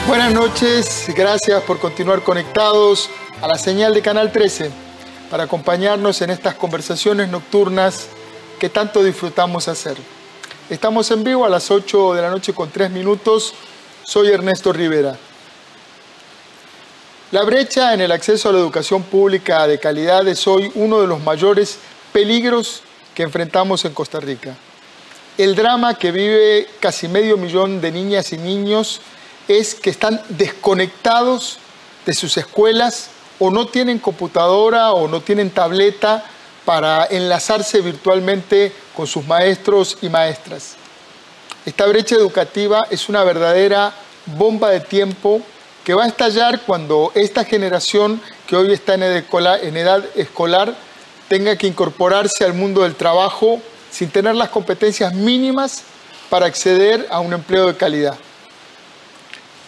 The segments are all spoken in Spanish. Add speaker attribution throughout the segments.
Speaker 1: Buenas noches, gracias por continuar conectados a la señal de Canal 13 para acompañarnos en estas conversaciones nocturnas que tanto disfrutamos hacer. Estamos en vivo a las 8 de la noche con 3 minutos. Soy Ernesto Rivera. La brecha en el acceso a la educación pública de calidad es hoy uno de los mayores peligros que enfrentamos en Costa Rica. El drama que vive casi medio millón de niñas y niños es que están desconectados de sus escuelas o no tienen computadora o no tienen tableta para enlazarse virtualmente con sus maestros y maestras. Esta brecha educativa es una verdadera bomba de tiempo que va a estallar cuando esta generación que hoy está en edad escolar tenga que incorporarse al mundo del trabajo sin tener las competencias mínimas para acceder a un empleo de calidad.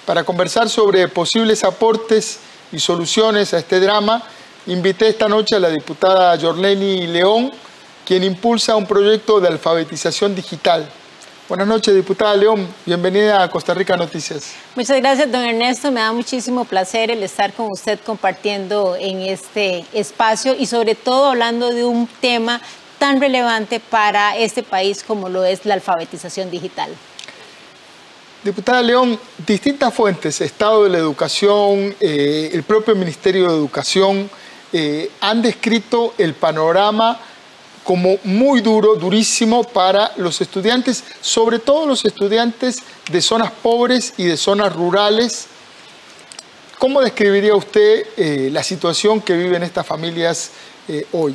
Speaker 1: Para conversar sobre posibles aportes y soluciones a este drama, invité esta noche a la diputada Yorleni León, quien impulsa un proyecto de alfabetización digital. Buenas noches, diputada León. Bienvenida a Costa Rica Noticias.
Speaker 2: Muchas gracias, don Ernesto. Me da muchísimo placer el estar con usted compartiendo en este espacio y sobre todo hablando de un tema tan relevante para este país como lo es la alfabetización digital.
Speaker 1: Diputada León, distintas fuentes, Estado de la Educación, el propio Ministerio de Educación, han descrito el panorama como muy duro, durísimo para los estudiantes, sobre todo los estudiantes de zonas pobres y de zonas rurales. ¿Cómo describiría usted la situación que viven estas familias hoy?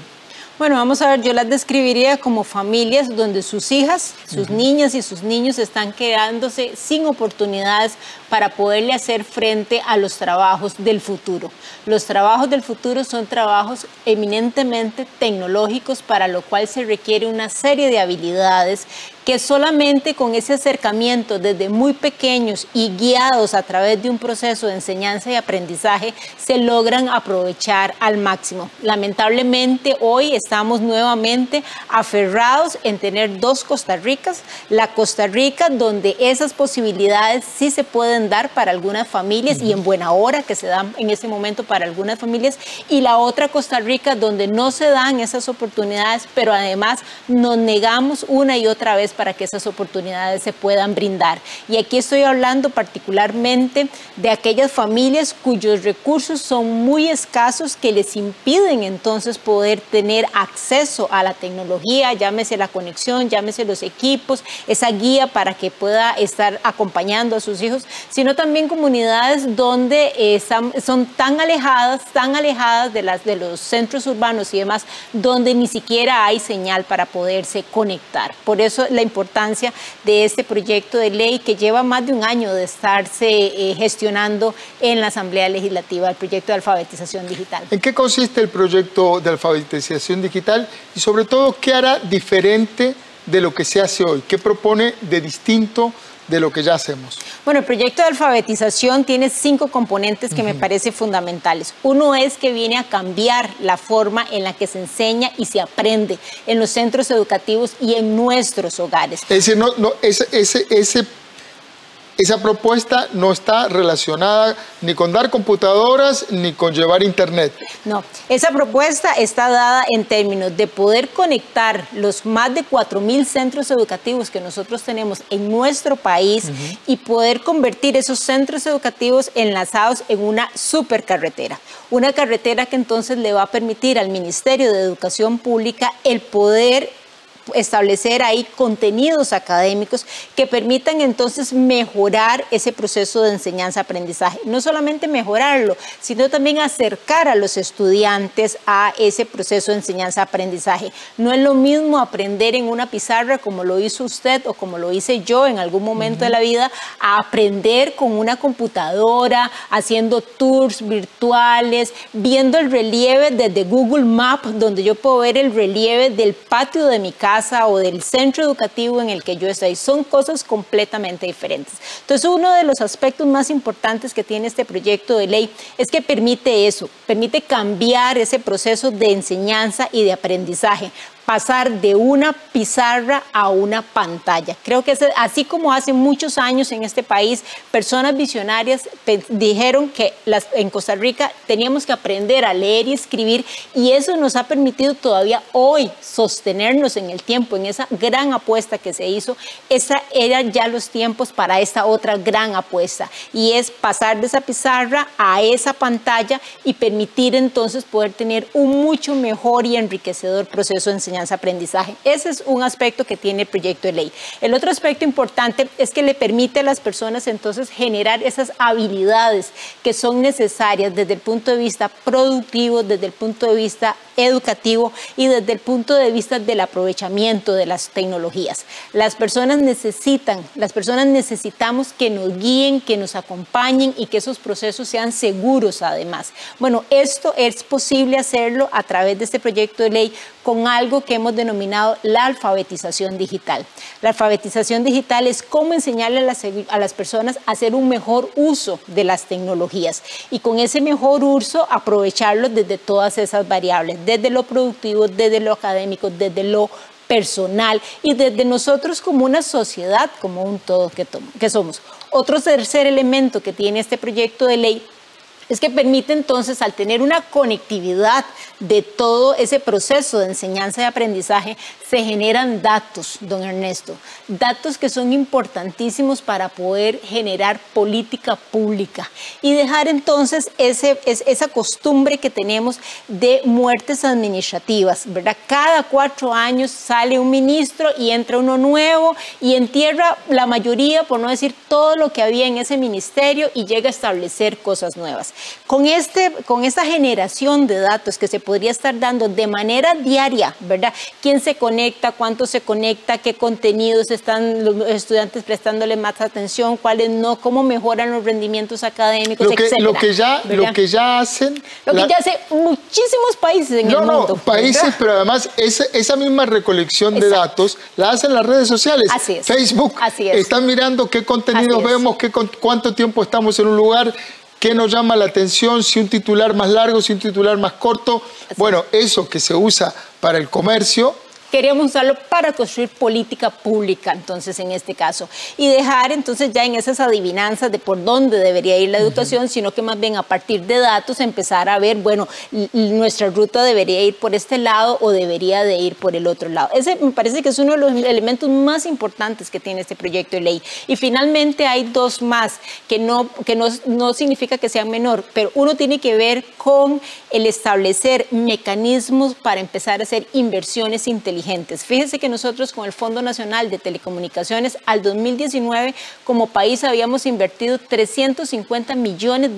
Speaker 2: Bueno, vamos a ver, yo las describiría como familias donde sus hijas, sus niñas y sus niños están quedándose sin oportunidades para poderle hacer frente a los trabajos del futuro. Los trabajos del futuro son trabajos eminentemente tecnológicos, para lo cual se requiere una serie de habilidades que solamente con ese acercamiento desde muy pequeños y guiados a través de un proceso de enseñanza y aprendizaje se logran aprovechar al máximo. Lamentablemente hoy estamos nuevamente aferrados en tener dos Costa Ricas, la Costa Rica donde esas posibilidades sí se pueden dar para algunas familias y en buena hora que se dan en ese momento para algunas familias, y la otra Costa Rica donde no se dan esas oportunidades, pero además nos negamos una y otra vez para que esas oportunidades se puedan brindar. Y aquí estoy hablando particularmente de aquellas familias cuyos recursos son muy escasos, que les impiden entonces poder tener acceso a la tecnología, llámese la conexión, llámese los equipos, esa guía para que pueda estar acompañando a sus hijos, sino también comunidades donde son tan alejadas de los centros urbanos y demás, donde ni siquiera hay señal para poderse conectar. Por eso la importancia de este proyecto de ley que lleva más de un año de estarse gestionando en la Asamblea Legislativa, el proyecto de alfabetización digital.
Speaker 1: ¿En qué consiste el proyecto de alfabetización digital y sobre todo qué hará diferente de lo que se hace hoy? ¿Qué propone de distinto de lo que ya hacemos?
Speaker 2: Bueno, el proyecto de alfabetización tiene 5 componentes que me parecen fundamentales. Uno es que viene a cambiar la forma en la que se enseña y se aprende en los centros educativos y en nuestros hogares.
Speaker 1: Es decir, esa propuesta no está relacionada ni con dar computadoras ni con llevar internet.
Speaker 2: No, esa propuesta está dada en términos de poder conectar los más de 4.000 centros educativos que nosotros tenemos en nuestro país y poder convertir esos centros educativos enlazados en una supercarretera. Una carretera que entonces le va a permitir al Ministerio de Educación Pública el poder establecer ahí contenidos académicos que permitan entonces mejorar ese proceso de enseñanza-aprendizaje. No solamente mejorarlo, sino también acercar a los estudiantes a ese proceso de enseñanza-aprendizaje. No es lo mismo aprender en una pizarra como lo hizo usted o como lo hice yo en algún momento de la vida, a aprender con una computadora, haciendo tours virtuales, viendo el relieve desde Google Maps, donde yo puedo ver el relieve del patio de mi casa o del centro educativo en el que yo estoy. Son cosas completamente diferentes. Entonces, uno de los aspectos más importantes que tiene este proyecto de ley es que permite eso, permite cambiar ese proceso de enseñanza y de aprendizaje pasar de una pizarra a una pantalla. Creo que así como hace muchos años en este país, personas visionarias dijeron que en Costa Rica teníamos que aprender a leer y escribir, y eso nos ha permitido todavía hoy sostenernos en el tiempo, en esa gran apuesta que se hizo. Esa eran ya los tiempos para esta otra gran apuesta, y es pasar de esa pizarra a esa pantalla y permitir entonces poder tener un mucho mejor y enriquecedor proceso de enseñanza-aprendizaje. Ese es un aspecto que tiene el proyecto de ley. El otro aspecto importante es que le permite a las personas entonces generar esas habilidades que son necesarias desde el punto de vista productivo, desde el punto de vista educativo y desde el punto de vista del aprovechamiento de las tecnologías. Las personas necesitamos que nos guíen, que nos acompañen y que esos procesos sean seguros además. Bueno, esto es posible hacerlo a través de este proyecto de ley con algo que hemos denominado la alfabetización digital. La alfabetización digital es cómo enseñarle a las personas a hacer un mejor uso de las tecnologías y con ese mejor uso aprovecharlo desde todas esas variables, desde lo productivo, desde lo académico, desde lo personal y desde nosotros como una sociedad, como un todo que somos. Otro tercer elemento que tiene este proyecto de ley es que permite entonces, al tener una conectividad de todo ese proceso de enseñanza y aprendizaje, se generan datos, don Ernesto, datos que son importantísimos para poder generar política pública y dejar entonces esa costumbre que tenemos de muertes administrativas, ¿verdad? Cada 4 años sale un ministro y entra uno nuevo y entierra la mayoría, por no decir todo lo que había en ese ministerio, y llega a establecer cosas nuevas. Con esta generación de datos que se podría estar dando de manera diaria, ¿verdad? ¿Quién se conecta? ¿Cuánto se conecta? ¿Qué contenidos están los estudiantes prestándole más atención? ¿Cuáles no? ¿Cómo mejoran los rendimientos académicos? Etcétera,
Speaker 1: lo que ya hacen...
Speaker 2: Lo que ya hacen muchísimos países en el mundo.
Speaker 1: Países, ¿verdad? Pero además esa misma recolección de datos la hacen las redes sociales.
Speaker 2: Así es.
Speaker 1: Facebook.
Speaker 2: Así es.
Speaker 1: Están mirando qué contenidos vemos, cuánto tiempo estamos en un lugar, qué nos llama la atención, si un titular más largo, si un titular más corto. Bueno, eso que se usa para el comercio.
Speaker 2: Queríamos usarlo para construir política pública, entonces, en este caso. Y dejar, entonces, ya en esas adivinanzas de por dónde debería ir la educación, sino que más bien a partir de datos empezar a ver, bueno, nuestra ruta debería ir por este lado o debería de ir por el otro lado. Ese me parece que es uno de los elementos más importantes que tiene este proyecto de ley. Y finalmente hay 2 más, que no significa que sean menor, pero uno tiene que ver con el establecer mecanismos para empezar a hacer inversiones inteligentes. Fíjense que nosotros con el Fondo Nacional de Telecomunicaciones al 2019 como país habíamos invertido $350 millones.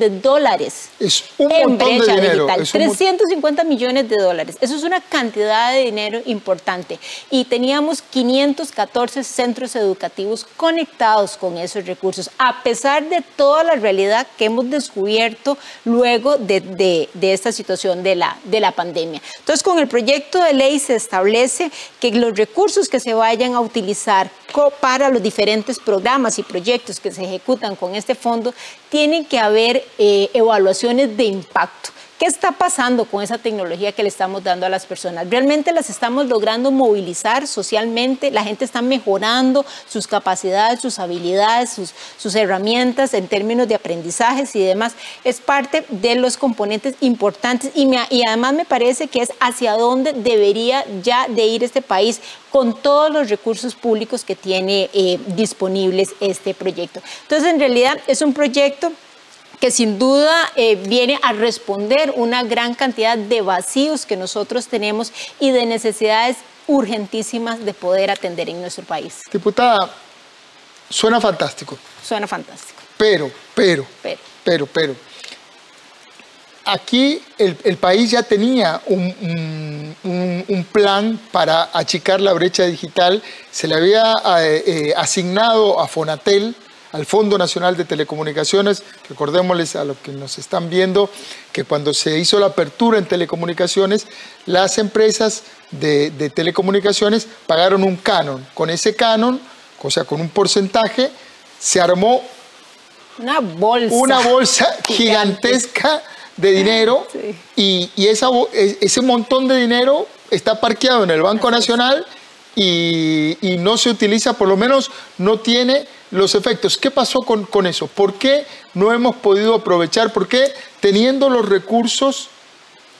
Speaker 1: Es un montón de dinero.
Speaker 2: Digital. 350 millones de dólares. Eso es una cantidad de dinero importante. Y teníamos 514 centros educativos conectados con esos recursos, a pesar de toda la realidad que hemos descubierto luego de esta situación de la pandemia. Entonces, con el proyecto de ley se establece que los recursos que se vayan a utilizar para los diferentes programas y proyectos que se ejecutan con este fondo, tienen que haber evaluaciones de impacto. ¿Qué está pasando con esa tecnología que le estamos dando a las personas? ¿Realmente las estamos logrando movilizar socialmente? ¿La gente está mejorando sus capacidades, sus habilidades, sus herramientas en términos de aprendizajes y demás? Es parte de los componentes importantes y además me parece que es hacia dónde debería ya de ir este país con todos los recursos públicos que tiene disponibles este proyecto. Entonces, en realidad es un proyecto que sin duda viene a responder una gran cantidad de vacíos que nosotros tenemos y de necesidades urgentísimas de poder atender en nuestro país.
Speaker 1: Diputada, suena fantástico.
Speaker 2: Suena fantástico.
Speaker 1: Pero. Aquí el país ya tenía un plan para achicar la brecha digital. Se le había asignado a Fonatel, al Fondo Nacional de Telecomunicaciones. Recordémosles a los que nos están viendo que cuando se hizo la apertura en telecomunicaciones, las empresas de telecomunicaciones pagaron un canon. Con ese canon, o sea, con un porcentaje, se armó una bolsa gigantesca de dinero. Sí. Y ese montón de dinero está parqueado en el Banco Nacional y no se utiliza, por lo menos no tiene los efectos. ¿Qué pasó con eso? ¿Por qué no hemos podido aprovechar? ¿Por qué teniendo los recursos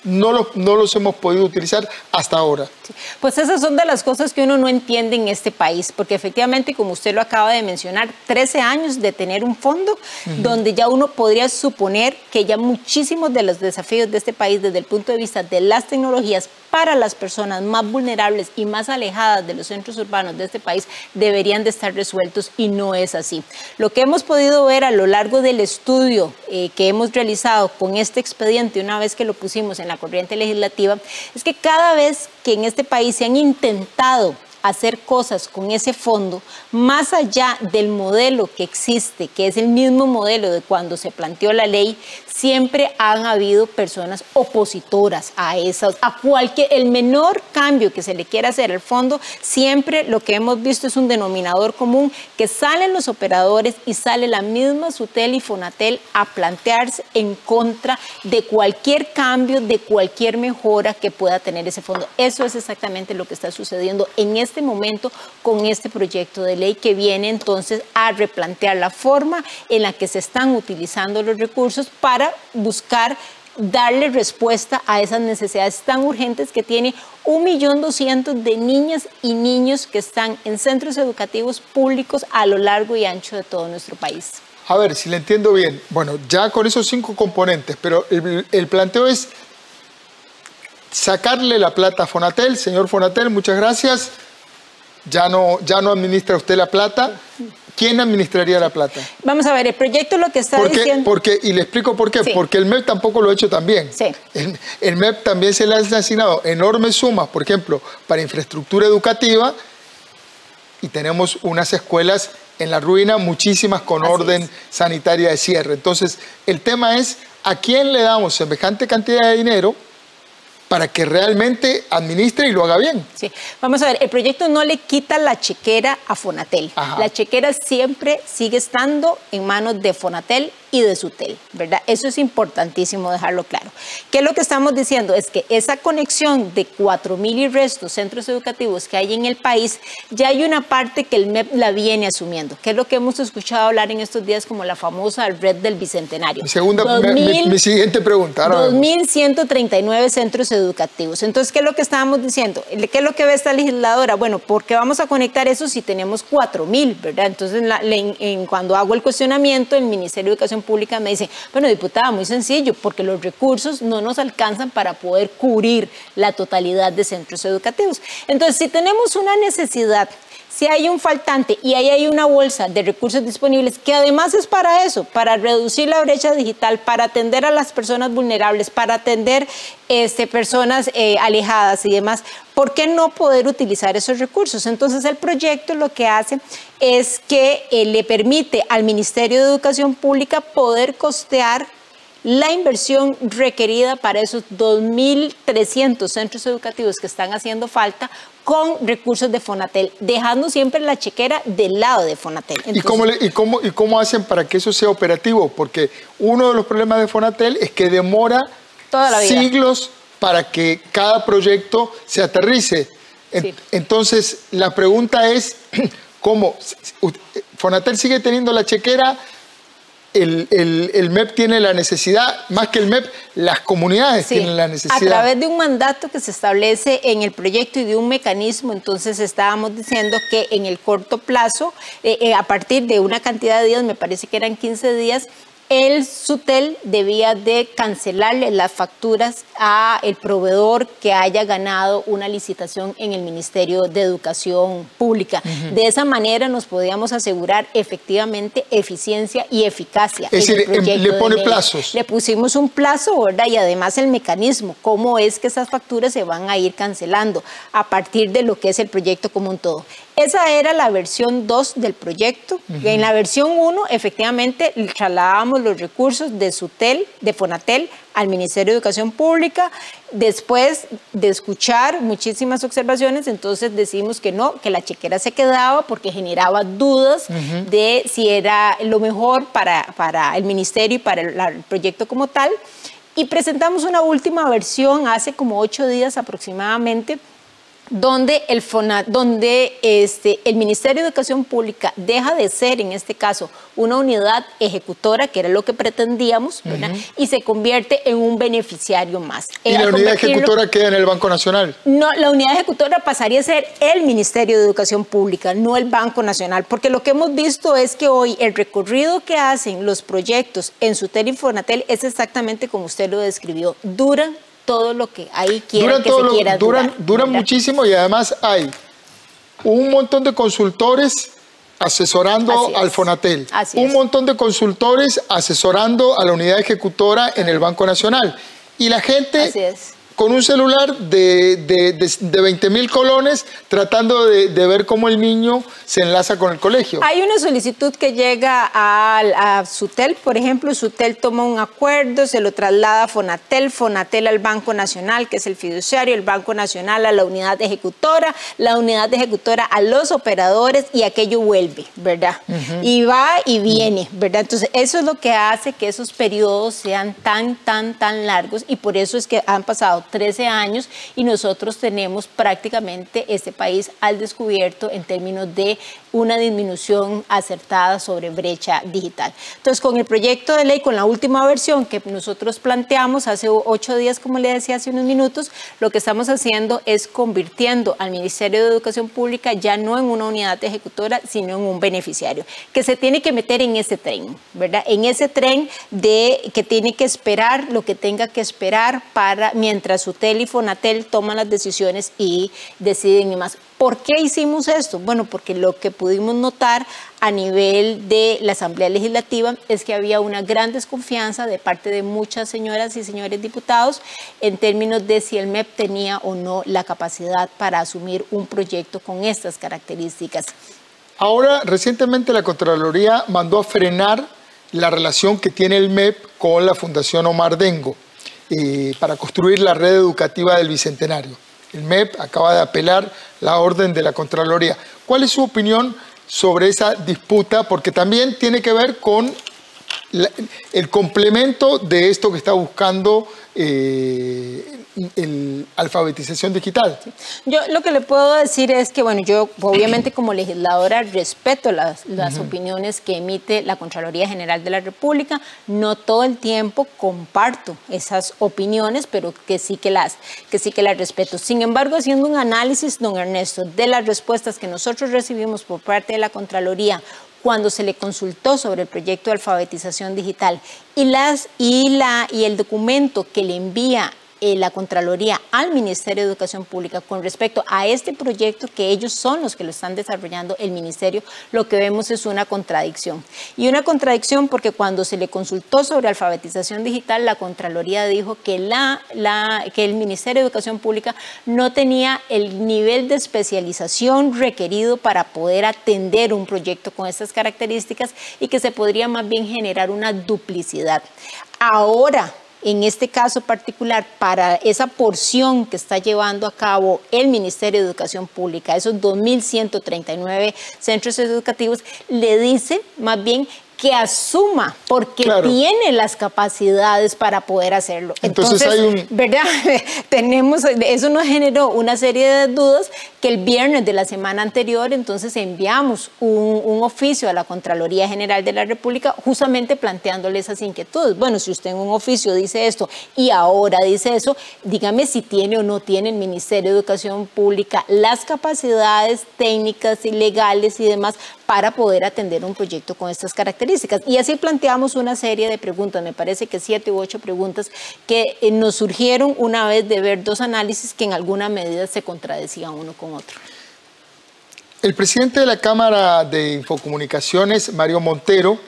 Speaker 1: no los hemos podido utilizar hasta ahora?
Speaker 2: Sí. Pues esas son de las cosas que uno no entiende en este país, porque efectivamente, como usted lo acaba de mencionar, 13 años de tener un fondo donde ya uno podría suponer que ya muchísimos de los desafíos de este país desde el punto de vista de las tecnologías para las personas más vulnerables y más alejadas de los centros urbanos de este país deberían de estar resueltos, y no es así. Lo que hemos podido ver a lo largo del estudio que hemos realizado con este expediente, una vez que lo pusimos en la corriente legislativa, es que cada vez que en este país se han intentado hacer cosas con ese fondo, más allá del modelo que existe, que es el mismo modelo de cuando se planteó la ley, siempre han habido personas opositoras a esas, el menor cambio que se le quiera hacer al fondo, siempre lo que hemos visto es un denominador común, que salen los operadores y sale la misma SUTEL y Fonatel a plantearse en contra de cualquier cambio, de cualquier mejora que pueda tener ese fondo. Eso es exactamente lo que está sucediendo en este momento con este proyecto de ley, que viene entonces a replantear la forma en la que se están utilizando los recursos para buscar darle respuesta a esas necesidades tan urgentes que tiene 1.200.000 de niñas y niños que están en centros educativos públicos a lo largo y ancho de todo nuestro país.
Speaker 1: A ver, si le entiendo bien, bueno, ya con esos 5 componentes, pero el planteo es sacarle la plata a Fonatel. Señor Fonatel, muchas gracias. Ya no administra usted la plata. ¿Quién administraría la plata?
Speaker 2: Vamos a ver, el proyecto lo que está diciendo...
Speaker 1: Y le explico por qué.
Speaker 2: Sí.
Speaker 1: Porque el MEP tampoco lo ha hecho tan bien.
Speaker 2: Sí.
Speaker 1: El MEP también se le han asignado enormes sumas, por ejemplo, para infraestructura educativa, y tenemos unas escuelas en la ruina, muchísimas con orden sanitaria de cierre. Entonces, el tema es, ¿a quién le damos semejante cantidad de dinero para que realmente administre y lo haga bien?
Speaker 2: Sí, vamos a ver, el proyecto no le quita la chequera a Fonatel.
Speaker 1: Ajá.
Speaker 2: La chequera siempre sigue estando en manos de Fonatel y de SUTEL, ¿verdad? Eso es importantísimo dejarlo claro. ¿Qué es lo que estamos diciendo? Es que esa conexión de 4.000 y restos centros educativos que hay en el país, ya hay una parte que el MEP la viene asumiendo, que es lo que hemos escuchado hablar en estos días como la famosa red del Bicentenario.
Speaker 1: Mi siguiente pregunta.
Speaker 2: 2.139 centros educativos. Entonces, ¿qué es lo que estábamos diciendo? ¿Qué es lo que ve esta legisladora? Bueno, ¿por qué vamos a conectar eso si tenemos 4.000, verdad? Entonces, cuando hago el cuestionamiento, el Ministerio de Educación Pública me dice, bueno, diputada, muy sencillo, porque los recursos no nos alcanzan para poder cubrir la totalidad de centros educativos. Entonces, si tenemos una necesidad, si hay un faltante y ahí hay una bolsa de recursos disponibles, que además es para eso, para reducir la brecha digital, para atender a las personas vulnerables, para atender personas alejadas y demás, ¿por qué no poder utilizar esos recursos? Entonces el proyecto lo que hace es que le permite al Ministerio de Educación Pública poder costear la inversión requerida para esos 2.300 centros educativos que están haciendo falta con recursos de Fonatel, dejando siempre la chequera del lado de Fonatel. Entonces,
Speaker 1: ¿Y cómo hacen para que eso sea operativo? Porque uno de los problemas de Fonatel es que demora
Speaker 2: toda la vida,
Speaker 1: siglos para que cada proyecto se aterrice. Sí. Entonces, la pregunta es, ¿cómo? ¿Fonatel sigue teniendo la chequera? El MEP tiene la necesidad, más que el MEP, las comunidades tienen la necesidad.
Speaker 2: A través de un mandato que se establece en el proyecto y de un mecanismo, entonces estábamos diciendo que en el corto plazo, a partir de una cantidad de días, me parece que eran 15 días, el SUTEL debía de cancelarle las facturas a el proveedor que haya ganado una licitación en el Ministerio de Educación Pública. De esa manera nos podíamos asegurar efectivamente eficiencia y eficacia.
Speaker 1: Es decir, le pone plazos.
Speaker 2: Le pusimos un plazo, ¿verdad? Y además el mecanismo, cómo es que esas facturas se van a ir cancelando a partir de lo que es el proyecto como un todo. Esa era la versión 2 del proyecto. En la versión 1, efectivamente, trasladábamos los recursos de SUTEL, de Fonatel, al Ministerio de Educación Pública. Después de escuchar muchísimas observaciones, entonces decidimos que no, que la chequera se quedaba porque generaba dudas de si era lo mejor para el Ministerio y para el proyecto como tal. Y presentamos una última versión hace como 8 días aproximadamente, donde el Ministerio de Educación Pública deja de ser, en este caso, una unidad ejecutora, que era lo que pretendíamos, ¿verdad? Y se convierte en un beneficiario más.
Speaker 1: ¿Y la unidad ejecutora queda en el Banco Nacional?
Speaker 2: No, la unidad ejecutora pasaría a ser el Ministerio de Educación Pública, no el Banco Nacional, porque lo que hemos visto es que hoy el recorrido que hacen los proyectos en SUTEL y Fonatel es exactamente como usted lo describió, duran todo lo que ahí quiera que se quiera durar.
Speaker 1: Duran muchísimo, y además hay un montón de consultores asesorando al Fonatel, un montón de consultores asesorando a la unidad ejecutora en el Banco Nacional, y la gente con un celular de 20.000 colones tratando de ver cómo el niño se enlaza con el colegio.
Speaker 2: Hay una solicitud que llega a SUTEL, por ejemplo, SUTEL toma un acuerdo, se lo traslada a Fonatel, Fonatel al Banco Nacional, que es el fiduciario, el Banco Nacional a la unidad ejecutora, la unidad ejecutora a los operadores, y aquello vuelve, ¿verdad? Y va y viene, ¿verdad? Entonces, eso es lo que hace que esos periodos sean tan largos, y por eso es que han pasado 13 años y nosotros tenemos prácticamente este país al descubierto en términos de una disminución acertada sobre brecha digital. Entonces, con el proyecto de ley, con la última versión que nosotros planteamos hace 8 días, como le decía hace unos minutos, lo que estamos haciendo es convirtiendo al Ministerio de Educación Pública ya no en una unidad ejecutora, sino en un beneficiario, que se tiene que meter en ese tren, ¿verdad? En ese tren que tiene que esperar lo que tenga que esperar para mientras SUTEL y Fonatel toman las decisiones y deciden y más. ¿Por qué hicimos esto? Bueno, porque lo que pudimos notar a nivel de la Asamblea Legislativa es que había una gran desconfianza de parte de muchas señoras y señores diputados en términos de si el MEP tenía o no la capacidad para asumir un proyecto con estas características.
Speaker 1: Ahora, recientemente la Contraloría mandó a frenar la relación que tiene el MEP con la Fundación Omar Dengo para construir la red educativa del Bicentenario. El MEP acaba de apelar la orden de la Contraloría. ¿Cuál es su opinión sobre esa disputa? Porque también tiene que ver con el complemento de esto que está buscando alfabetización digital.
Speaker 2: Yo lo que le puedo decir es que, bueno, yo obviamente como legisladora respeto las opiniones que emite la Contraloría General de la República. No todo el tiempo comparto esas opiniones, pero que sí que las respeto. Sin embargo, haciendo un análisis, don Ernesto, de las respuestas que nosotros recibimos por parte de la Contraloría cuando se le consultó sobre el proyecto de alfabetización digital y el documento que le envía la Contraloría al Ministerio de Educación Pública con respecto a este proyecto, que ellos son los que lo están desarrollando, el Ministerio, lo que vemos es una contradicción. Y una contradicción porque cuando se le consultó sobre alfabetización digital, la Contraloría dijo que el Ministerio de Educación Pública no tenía el nivel de especialización requerido para poder atender un proyecto con estas características y que se podría más bien generar una duplicidad. Ahora, en este caso particular, para esa porción que está llevando a cabo el Ministerio de Educación Pública, esos 2.139 centros educativos, le dice más bien que asuma, porque tiene las capacidades para poder hacerlo. Entonces hay ¿verdad? Eso nos generó una serie de dudas que el viernes de la semana anterior, entonces enviamos un oficio a la Contraloría General de la República justamente planteándole esas inquietudes. Bueno, si usted en un oficio dice esto y ahora dice eso, dígame si tiene o no tiene el Ministerio de Educación Pública las capacidades técnicas y legales y demás para poder atender un proyecto con estas características. Y así planteamos una serie de preguntas, me parece que 7 u 8 preguntas que nos surgieron una vez de ver 2 análisis que en alguna medida se contradecían uno con otro.
Speaker 1: El presidente de la Cámara de Infocomunicaciones, Mario Montero,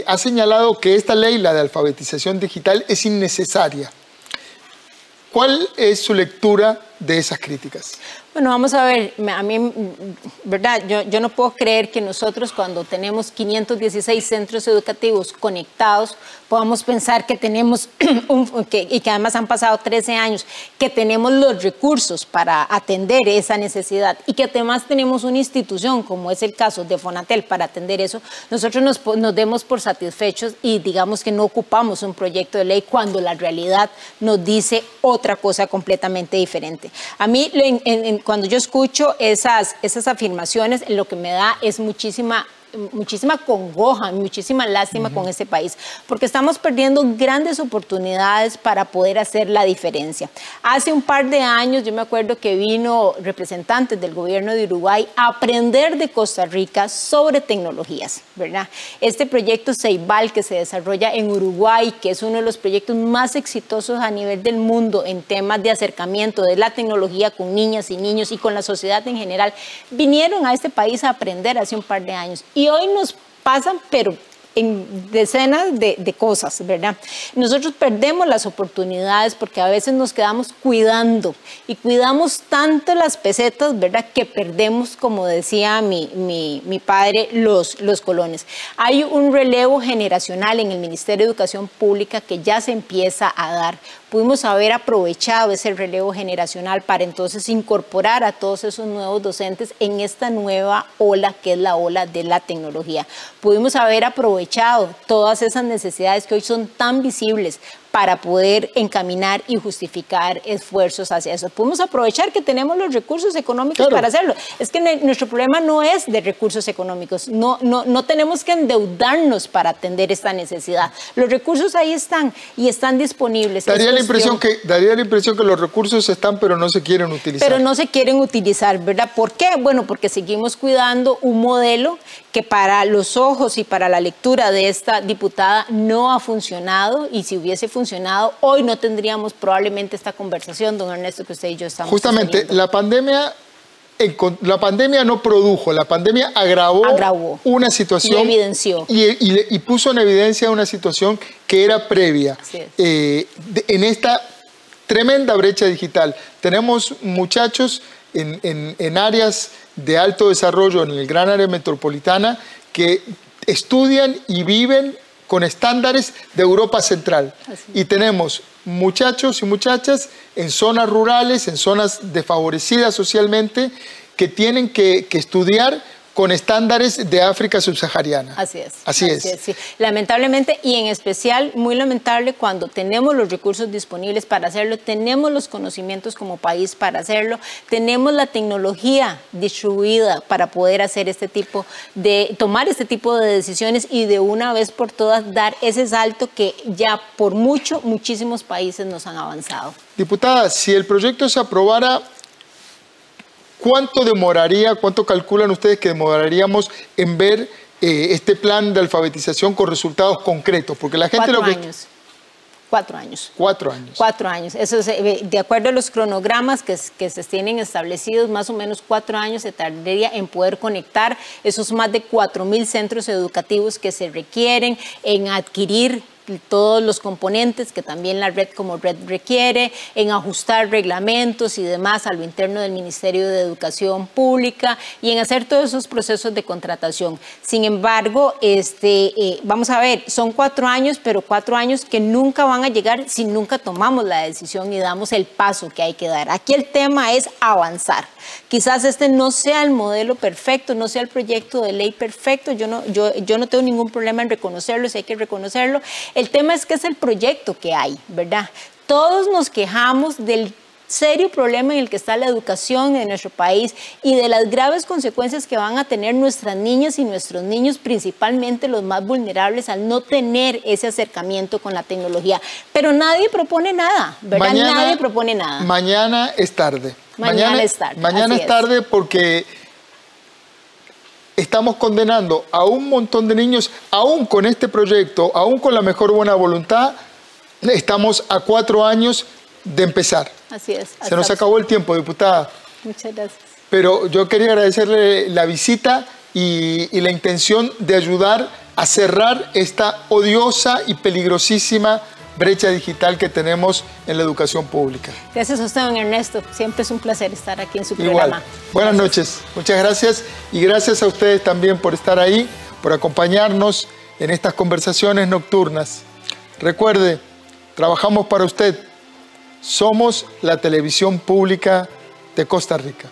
Speaker 1: ha señalado que esta ley, la de alfabetización digital, es innecesaria. ¿Cuál es su lectura de esas críticas?
Speaker 2: Bueno, vamos a ver, a mí, ¿verdad? Yo no puedo creer que nosotros cuando tenemos 516 centros educativos conectados, podamos pensar que tenemos, y que además han pasado 13 años, que tenemos los recursos para atender esa necesidad y que además tenemos una institución, como es el caso de Fonatel, para atender eso, nosotros nos demos por satisfechos y digamos que no ocupamos un proyecto de ley cuando la realidad nos dice otra cosa completamente diferente. A mí, cuando yo escucho esas afirmaciones, lo que me da es muchísima congoja, muchísima lástima con este país, porque estamos perdiendo grandes oportunidades para poder hacer la diferencia. Hace un par de años yo me acuerdo que vino representantes del gobierno de Uruguay a aprender de Costa Rica sobre tecnologías, ¿verdad? Este proyecto Ceibal que se desarrolla en Uruguay, que es uno de los proyectos más exitosos a nivel del mundo en temas de acercamiento de la tecnología con niñas y niños y con la sociedad en general, vinieron a este país a aprender hace un par de años. Y hoy nos pasan, pero en decenas de cosas, ¿verdad? Nosotros perdemos las oportunidades porque a veces nos quedamos cuidando y cuidamos tanto las pesetas, ¿verdad? Que perdemos, como decía mi padre, los colones. Hay un relevo generacional en el Ministerio de Educación Pública que ya se empieza a dar. Pudimos haber aprovechado ese relevo generacional para entonces incorporar a todos esos nuevos docentes en esta nueva ola que es la ola de la tecnología. Pudimos haber aprovechado todas esas necesidades que hoy son tan visibles para poder encaminar y justificar esfuerzos hacia eso. Podemos aprovechar que tenemos los recursos económicos para hacerlo. Es que nuestro problema no es de recursos económicos, no tenemos que endeudarnos para atender esta necesidad. Los recursos ahí están y están disponibles.
Speaker 1: Daría la impresión que los recursos están, pero no se quieren utilizar.
Speaker 2: Pero no se quieren utilizar, ¿verdad? ¿Por qué? Bueno, porque seguimos cuidando un modelo que para los ojos y para la lectura de esta diputada no ha funcionado, y si hubiese funcionado, hoy no tendríamos probablemente esta conversación, don Ernesto, que usted y yo estamos
Speaker 1: Justamente,
Speaker 2: sosteniendo.
Speaker 1: la pandemia no produjo, la pandemia agravó una situación.
Speaker 2: Y evidenció.
Speaker 1: Y puso en evidencia una situación que era previa. En esta tremenda brecha digital. Tenemos muchachos en áreas de alto desarrollo, en el gran área metropolitana, que estudian y viven con estándares de Europa Central. Y tenemos muchachos y muchachas en zonas rurales, en zonas desfavorecidas socialmente, que tienen que estudiar con estándares de África subsahariana.
Speaker 2: Así es.
Speaker 1: Así es.
Speaker 2: Sí. Lamentablemente, y en especial, muy lamentable, cuando tenemos los recursos disponibles para hacerlo, tenemos los conocimientos como país para hacerlo, tenemos la tecnología distribuida para poder hacer tomar este tipo de decisiones y de una vez por todas dar ese salto que ya por muchísimos países nos han avanzado.
Speaker 1: Diputada, si el proyecto se aprobara, ¿cuánto calculan ustedes que demoraríamos en ver este plan de alfabetización con resultados concretos? Porque la gente
Speaker 2: 4 años. 4 años.
Speaker 1: 4 años.
Speaker 2: 4 años. Eso es, de acuerdo a los cronogramas que se tienen establecidos, más o menos 4 años se tardaría en poder conectar esos más de 4.000 centros educativos que se requieren, en adquirir todos los componentes que también la red como red requiere, en ajustar reglamentos y demás a lo interno del Ministerio de Educación Pública y en hacer todos esos procesos de contratación. Sin embargo, vamos a ver, son 4 años, pero 4 años que nunca van a llegar si nunca tomamos la decisión y damos el paso que hay que dar. Aquí el tema es avanzar. Quizás este no sea el modelo perfecto, no sea el proyecto de ley perfecto, yo no tengo ningún problema en reconocerlo, si hay que reconocerlo. El tema es que es el proyecto que hay, ¿verdad? Todos nos quejamos del serio problema en el que está la educación en nuestro país y de las graves consecuencias que van a tener nuestras niñas y nuestros niños, principalmente los más vulnerables, al no tener ese acercamiento con la tecnología. Pero nadie propone nada, ¿verdad? Nadie propone nada.
Speaker 1: Mañana es tarde.
Speaker 2: Mañana es tarde.
Speaker 1: Mañana es tarde porque estamos condenando a un montón de niños, aún con este proyecto, aún con la mejor buena voluntad, estamos a 4 años de empezar.
Speaker 2: Así es.
Speaker 1: Se nos acabó el tiempo, diputada.
Speaker 2: Muchas gracias.
Speaker 1: Pero yo quería agradecerle la visita y la intención de ayudar a cerrar esta odiosa y peligrosísima brecha digital que tenemos en la educación pública.
Speaker 2: Gracias a usted, don Ernesto. Siempre es un placer estar aquí en su
Speaker 1: Igual.
Speaker 2: programa.
Speaker 1: Buenas noches. Muchas gracias. Y gracias a ustedes también por estar ahí, por acompañarnos en estas conversaciones nocturnas. Recuerde, trabajamos para usted. Somos la televisión pública de Costa Rica.